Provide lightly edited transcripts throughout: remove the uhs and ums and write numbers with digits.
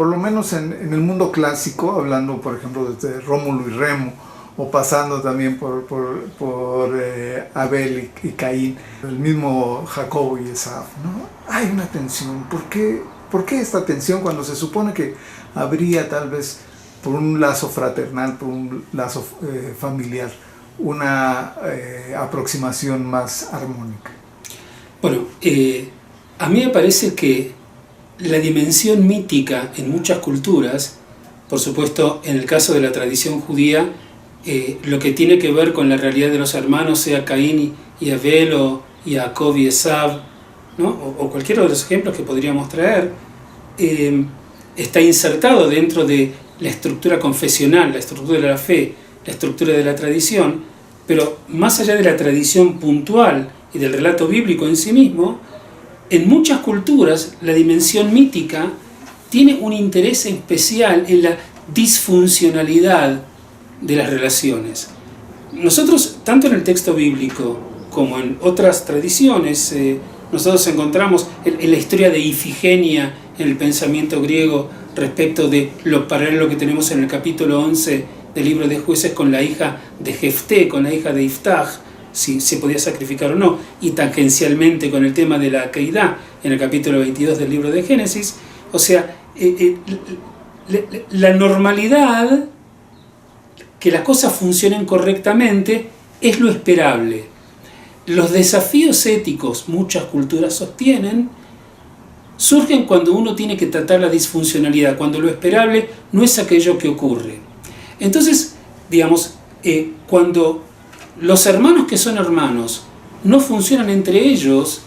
por lo menos en el mundo clásico, hablando por ejemplo desde Rómulo y Remo, o pasando también por Abel y Caín, el mismo Jacobo y Esaú, ¿no? Hay una tensión. ¿Por qué esta tensión cuando se supone que habría tal vez por un lazo fraternal, por un lazo familiar, una aproximación más armónica? Bueno, a mí me parece que la dimensión mítica en muchas culturas, por supuesto en el caso de la tradición judía, lo que tiene que ver con la realidad de los hermanos, sea Caín y Abel o Jacob y Esaú, ¿no? o cualquiera de los ejemplos que podríamos traer, está insertado dentro de la estructura confesional, la estructura de la fe, la estructura de la tradición, pero más allá de la tradición puntual y del relato bíblico en sí mismo, en muchas culturas la dimensión mítica tiene un interés especial en la disfuncionalidad de las relaciones. Nosotros, tanto en el texto bíblico como en otras tradiciones, nosotros encontramos en la historia de Ifigenia en el pensamiento griego respecto de lo paralelo que tenemos en el capítulo 11 del libro de Jueces con la hija de Jefté, con la hija de Iftach, si se podía sacrificar o no, y tangencialmente con el tema de la Akeidá en el capítulo 22 del libro de Génesis. O sea, la normalidad, que las cosas funcionen correctamente, es lo esperable. Los desafíos éticos, muchas culturas sostienen, surgen cuando uno tiene que tratar la disfuncionalidad, cuando lo esperable no es aquello que ocurre. Entonces, digamos, cuando los hermanos que son hermanos no funcionan entre ellos,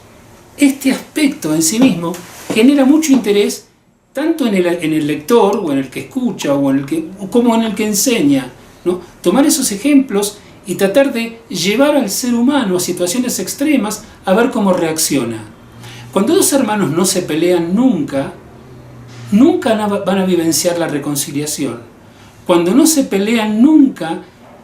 este aspecto en sí mismo genera mucho interés tanto en el lector, o en el que escucha, como en el que enseña, ¿no? Tomar esos ejemplos y tratar de llevar al ser humano a situaciones extremas a ver cómo reacciona. Cuando dos hermanos no se pelean nunca van a vivenciar la reconciliación. Cuando no se pelean nunca,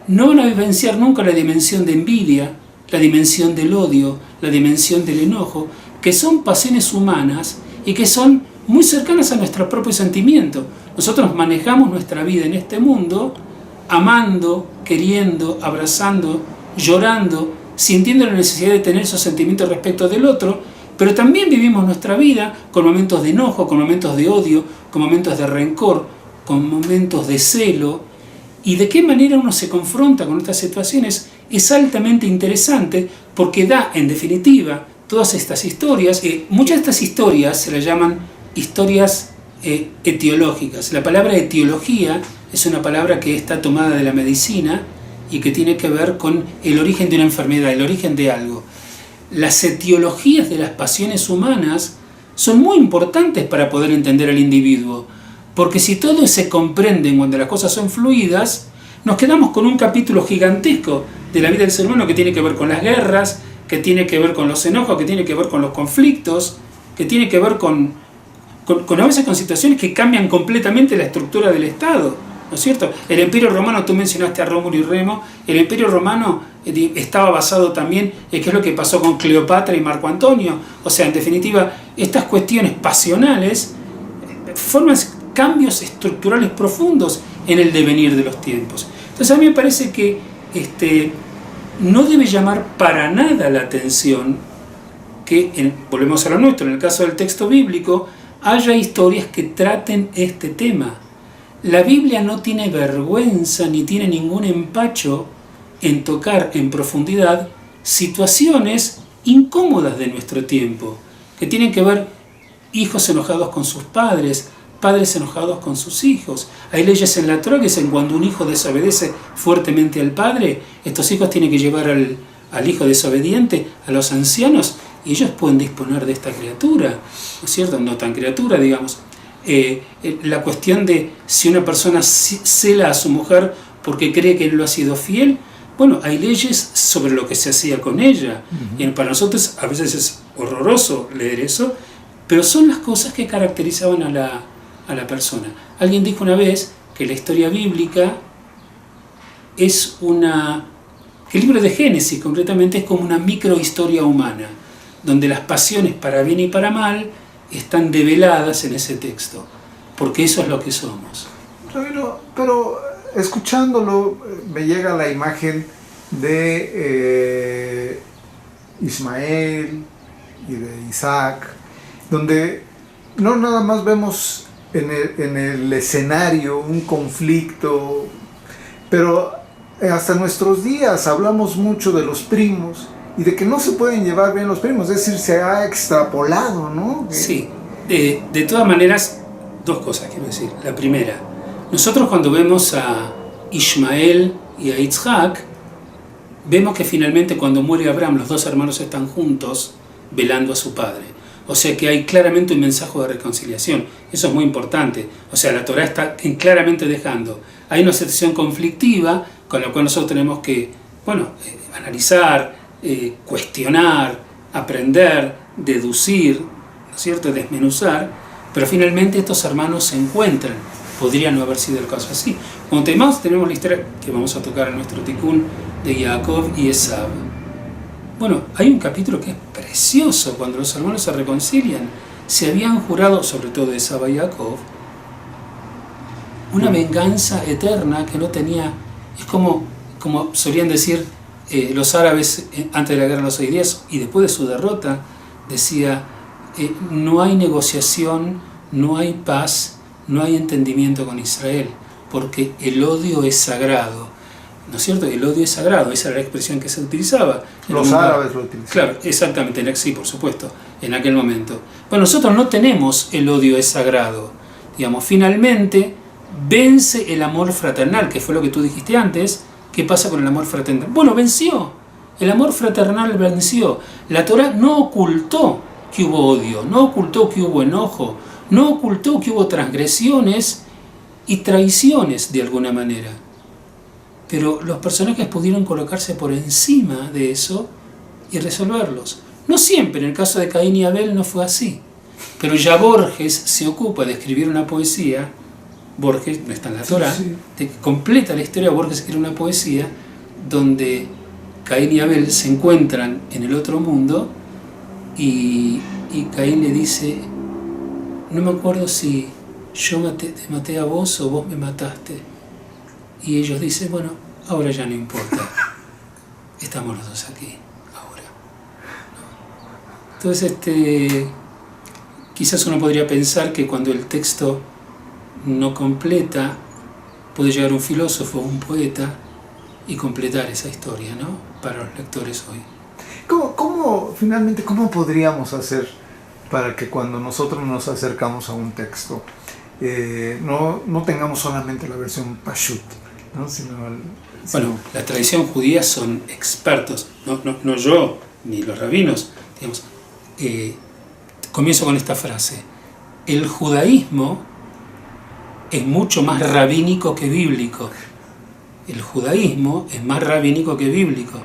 no van a vivenciar nunca la dimensión de envidia, la dimensión del odio, la dimensión del enojo, que son pasiones humanas y que son muy cercanas a nuestro propio sentimiento. Nosotros manejamos nuestra vida en este mundo amando, queriendo, abrazando, llorando, sintiendo la necesidad de tener esos sentimientos respecto del otro, pero también vivimos nuestra vida con momentos de enojo, con momentos de odio, con momentos de rencor, con momentos de celo. Y de qué manera uno se confronta con estas situaciones es altamente interesante, porque da, en definitiva, todas estas historias. Muchas de estas historias se las llaman historias etiológicas. La palabra etiología es una palabra que está tomada de la medicina y que tiene que ver con el origen de una enfermedad, el origen de algo. Las etiologías de las pasiones humanas son muy importantes para poder entender al individuo, porque si todo se comprende cuando las cosas son fluidas, nos quedamos con un capítulo gigantesco de la vida del ser humano que tiene que ver con las guerras, que tiene que ver con los enojos, que tiene que ver con los conflictos, que tiene que ver con a veces con situaciones que cambian completamente la estructura del Estado, ¿no es cierto? El Imperio Romano, tú mencionaste a Rómulo y Remo, el Imperio Romano estaba basado también en qué es lo que pasó con Cleopatra y Marco Antonio. O sea, en definitiva, estas cuestiones pasionales forman cambios estructurales profundos en el devenir de los tiempos. Entonces a mí me parece que no debe llamar para nada la atención que, volvemos a lo nuestro, en el caso del texto bíblico, haya historias que traten este tema. La Biblia no tiene vergüenza ni tiene ningún empacho en tocar en profundidad situaciones incómodas de nuestro tiempo, que tienen que ver hijos enojados con sus padres, padres enojados con sus hijos. Hay leyes en la Torá que dicen cuando un hijo desobedece fuertemente al padre, estos hijos tienen que llevar al hijo desobediente a los ancianos y ellos pueden disponer de esta criatura, ¿no es cierto? No tan criatura, digamos. La cuestión de si una persona cela a su mujer porque cree que él lo ha sido fiel, bueno, hay leyes sobre lo que se hacía con ella. Uh-huh. Y para nosotros a veces es horroroso leer eso, pero son las cosas que caracterizaban a la persona. Alguien dijo una vez que la historia bíblica que el libro de Génesis concretamente es como una microhistoria humana, donde las pasiones para bien y para mal están develadas en ese texto. porque eso es lo que somos. Pero escuchándolo me llega la imagen de Ismael y de Isaac, donde no nada más vemos en el escenario un conflicto, pero hasta nuestros días hablamos mucho de los primos y de que no se pueden llevar bien los primos, es decir, se ha extrapolado, ¿no? Sí, de todas maneras, dos cosas quiero decir. La primera, nosotros cuando vemos a Ismael y a Isaac, vemos que finalmente cuando muere Abraham, los dos hermanos están juntos velando a su padre. O sea que hay claramente un mensaje de reconciliación. Eso es muy importante. O sea, la Torá está claramente dejando. Hay una situación conflictiva con la cual nosotros tenemos que, analizar, cuestionar, aprender, deducir, ¿no es cierto?, desmenuzar, pero finalmente estos hermanos se encuentran. Podría no haber sido el caso así. Como tenemos la historia que vamos a tocar en nuestro Tikkun de Jacob y Esaú. Bueno, hay un capítulo que es precioso cuando los hermanos se reconcilian. Se habían jurado, sobre todo Esaú y Jacob, una venganza eterna que no tenía. Es como solían decir los árabes antes de la guerra de los 6 días y después de su derrota, decía, no hay negociación, no hay paz, no hay entendimiento con Israel, porque el odio es sagrado. ¿No es cierto? El odio es sagrado, esa era la expresión que se utilizaba. Los árabes lo utilizaban. Claro, exactamente, sí, por supuesto, en aquel momento. Bueno, nosotros no tenemos el odio es sagrado. Digamos, finalmente vence el amor fraternal, que fue lo que tú dijiste antes. ¿Qué pasa con el amor fraternal? Bueno, venció. El amor fraternal venció. La Torá no ocultó que hubo odio, no ocultó que hubo enojo, no ocultó que hubo transgresiones y traiciones de alguna manera. Pero los personajes pudieron colocarse por encima de eso y resolverlos. No siempre, en el caso de Caín y Abel no fue así. Pero ya Borges se ocupa de escribir una poesía, Borges, no está en la Torá, completa la historia. Borges escribe una poesía donde Caín y Abel se encuentran en el otro mundo y Caín le dice, no me acuerdo si yo te maté a vos o vos me mataste. Y ellos dicen, bueno, ahora ya no importa, estamos los dos aquí, ahora. ¿No? Entonces, quizás uno podría pensar que cuando el texto no completa, puede llegar un filósofo, un poeta, y completar esa historia, ¿no?, para los lectores hoy. Finalmente, ¿cómo podríamos hacer para que cuando nosotros nos acercamos a un texto, no tengamos solamente la versión Pashut, ¿no? Bueno, la tradición judía son expertos, no yo ni los rabinos, digamos. Comienzo con esta frase: el judaísmo es mucho más rabínico que bíblico. El judaísmo es más rabínico que bíblico,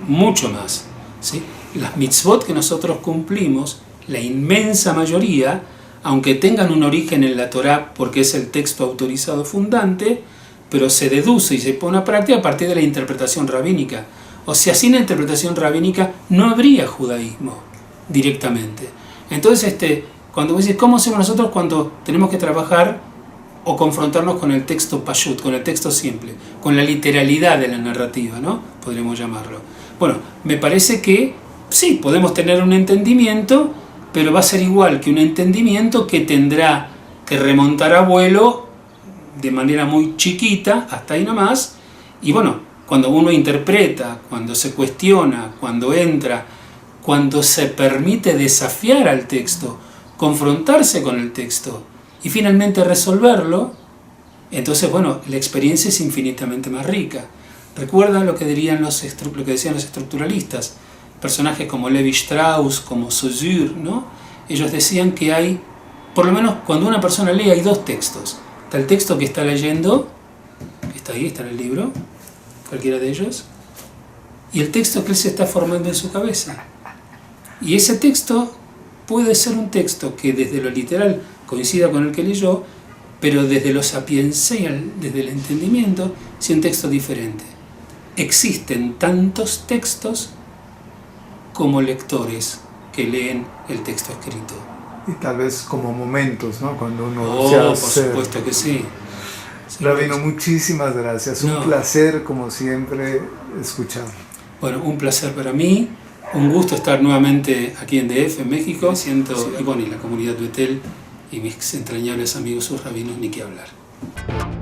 mucho más, ¿sí? Las mitzvot que nosotros cumplimos, la inmensa mayoría, aunque tengan un origen en la Torá porque es el texto autorizado fundante, pero se deduce y se pone a práctica a partir de la interpretación rabínica. O sea, sin la interpretación rabínica no habría judaísmo directamente. Entonces, cuando vos decís, ¿cómo hacemos nosotros cuando tenemos que trabajar o confrontarnos con el texto pashut, con el texto simple, con la literalidad de la narrativa, ¿no?, podríamos llamarlo? Bueno, me parece que sí, podemos tener un entendimiento, pero va a ser igual que un entendimiento que tendrá que remontar a vuelo de manera muy chiquita, hasta ahí nomás, y bueno, cuando uno interpreta, cuando se cuestiona, cuando entra, cuando se permite desafiar al texto, confrontarse con el texto y finalmente resolverlo, entonces, bueno, la experiencia es infinitamente más rica. Recuerda lo que decían los estructuralistas, personajes como Levi Strauss, como Saussure, ¿no? Ellos decían que hay, por lo menos cuando una persona lee, hay dos textos. Está el texto que está leyendo, que está ahí, está en el libro, cualquiera de ellos, y el texto que él se está formando en su cabeza. Y ese texto puede ser un texto que desde lo literal coincida con el que leyó, pero desde lo sapiencial, desde el entendimiento, sea un texto diferente. Existen tantos textos como lectores que leen el texto escrito. y tal vez como momentos, ¿no? Cuando uno Por supuesto que sí. Rabino, muchísimas gracias. Un placer, como siempre, escuchar. Bueno, un placer para mí. Un gusto estar nuevamente aquí en DF, en México. Me siento, y la comunidad Betel y mis entrañables amigos sus rabinos, ni que hablar.